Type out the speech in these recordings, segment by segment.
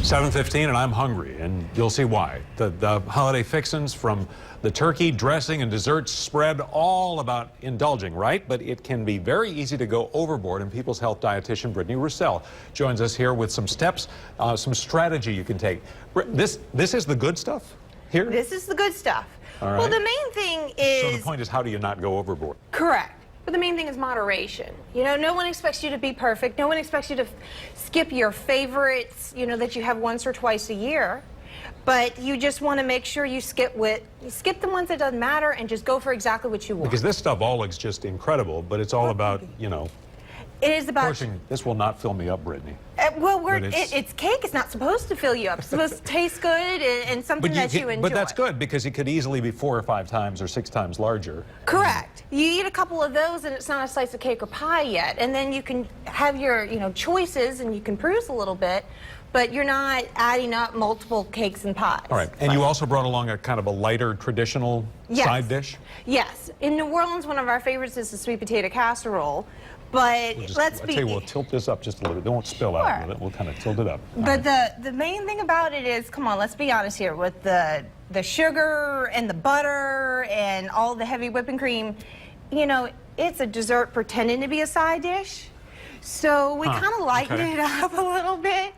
7:15 and I'm hungry, and you'll see why. The holiday fixins, from the turkey, dressing, and dessert spread, all about indulging, right? But it can be very easy to go overboard, and People's Health dietitian Brittany Roussel joins us here with some steps, some strategy you can take. This is the good stuff here? This is the good stuff. All right. Well, the main thing is... So the point is, how do you not go overboard? Correct. But the main thing is moderation. You know, no one expects you to be perfect. No one expects you to skip your favorites, you know, that you have once or twice a year. But you just want to make sure you skip the ones that doesn't matter and just go for exactly what you want. Because this stuff all looks just incredible, but it's all about, you know... It is about... Portion. This will not fill me up, Brittany. Well, it's cake. It's not supposed to fill you up. It's supposed to taste good and something that you enjoy. But that's good, because it could easily be 4 or 5 times or 6 times larger. Correct. You eat a couple of those and it's not a slice of cake or pie yet. And then you can have your, you know, choices and you can peruse a little bit, but you're not adding up multiple cakes and pies. All right. And you also brought along a kind of a lighter traditional side dish? Yes. In New Orleans, one of our favorites is the sweet potato casserole. But I'll tell you, we'll tilt this up just a little bit. Don't spill out with it. We'll kind of tilt it up. But the main thing about it is, come on, let's be honest here, with the sugar and the butter and all the heavy whipping cream, you know, it's a dessert pretending to be a side dish. So we kind of lightened it up a little bit,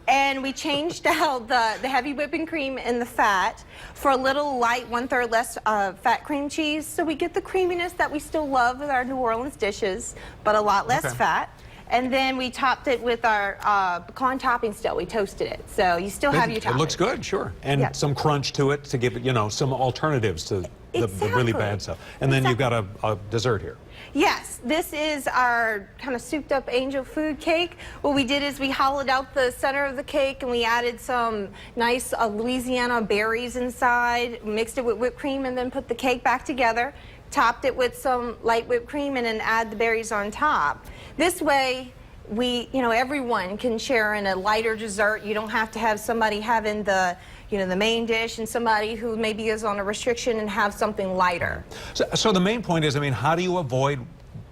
and we changed out the heavy whipping cream and the fat for a little light, 1/3 less fat cream cheese. So we get the creaminess that we still love with our New Orleans dishes, but a lot less fat. And then we topped it with our pecan topping still. We toasted it. So you still have your topping. It looks good, sure. And some crunch to it to give it, you know, some alternatives to the really bad stuff. And then you've got a dessert here. Yes, this is our kind of souped up angel food cake. What we did is we hollowed out the center of the cake and we added some nice Louisiana berries inside, mixed it with whipped cream, and then put the cake back together, topped it with some light whipped cream, and then add the berries on top. This way, you know, everyone can share in a lighter dessert. You don't have to have somebody having the, you know, the main dish and somebody who maybe is on a restriction and have something lighter. So the main point is, I mean, how do you avoid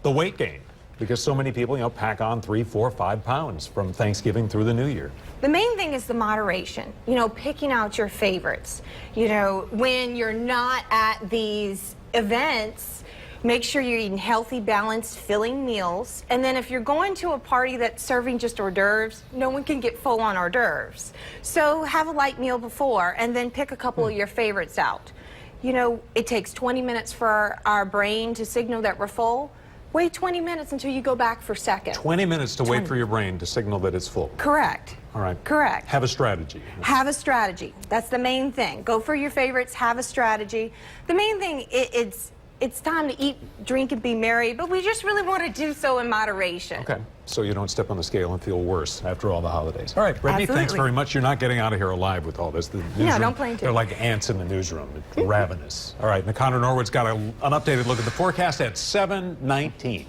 the weight gain? Because so many people, you know, pack on 3, 4, 5 pounds from Thanksgiving through the New Year. The main thing is the moderation, you know, picking out your favorites. You know, when you're not at these events, make sure you're eating healthy, balanced, filling meals. And then if you're going to a party that's serving just hors d'oeuvres, no one can get full on hors d'oeuvres. So have a light meal before and then pick a couple of your favorites out. You know, it takes 20 minutes for our brain to signal that we're full. Wait 20 minutes until you go back for second. 20 minutes to wait for your brain to signal that it's full. Correct. All right. Correct. Have a strategy. Have a strategy. That's the main thing. Go for your favorites, have a strategy. The main thing, it's time to eat, drink, and be merry, but we just really want to do so in moderation. Okay, so you don't step on the scale and feel worse after all the holidays. All right, Brittany, thanks very much. You're not getting out of here alive with all this. No, don't plan to. They're like ants in the newsroom. It's ravenous. All right, Connor Norwood's got an updated look at the forecast at 7:19.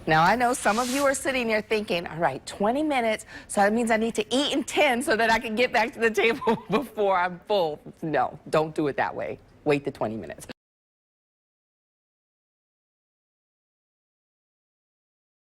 Now, I know some of you are sitting there thinking, all right, 20 minutes, so that means I need to eat in 10 so that I can get back to the table before I'm full. No, don't do it that way. Wait the 20 minutes.